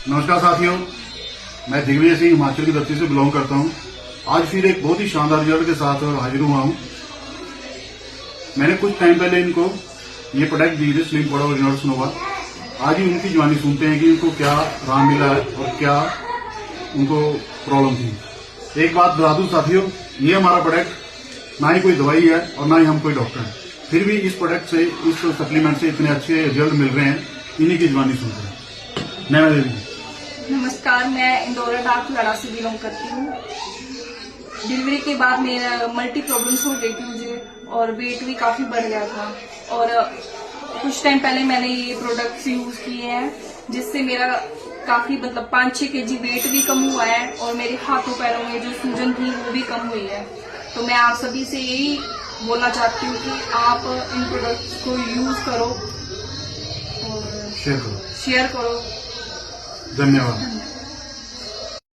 नमस्कार साथियों, मैं दिग्विजय सिंह हिमाचल की धरती से बिलोंग करता हूं। आज फिर एक बहुत ही शानदार रिजल्ट के साथ हाजिर हुआ हूं। मैंने कुछ टाइम पहले इनको ये प्रोडक्ट दी थी, स्लिम पाउडर रिजल्ट नोवा। आज ही उनकी जवानी सुनते हैं कि उनको क्या आराम मिला है और क्या उनको प्रॉब्लम थी। एक बात बता दूं साथियों, ये हमारा प्रोडक्ट ना ही कोई दवाई है और ना ही हम कोई डॉक्टर हैं, फिर भी इस प्रोडक्ट से, इस सप्लीमेंट से इतने अच्छे रिजल्ट मिल रहे हैं। इन्हीं की जवानी सुनते हैं। नैना देवी। नमस्कार, मैं इंदौर डाक लड़ा से बिलोंग करती हूँ। डिलीवरी के बाद मेरा मल्टी प्रॉब्लम्स हो गई थी मुझे और वेट भी काफी बढ़ गया था। और कुछ टाइम पहले मैंने ये प्रोडक्ट्स यूज किए हैं, जिससे मेरा काफी 5-6 kg वेट भी कम हुआ है और मेरे हाथों पैरों में जो सूजन थी वो भी कम हुई है। तो मैं आप सभी से यही बोलना चाहती हूँ कि आप इन प्रोडक्ट्स को यूज करो और शेयर करो। शेयर करो। धन्यवाद।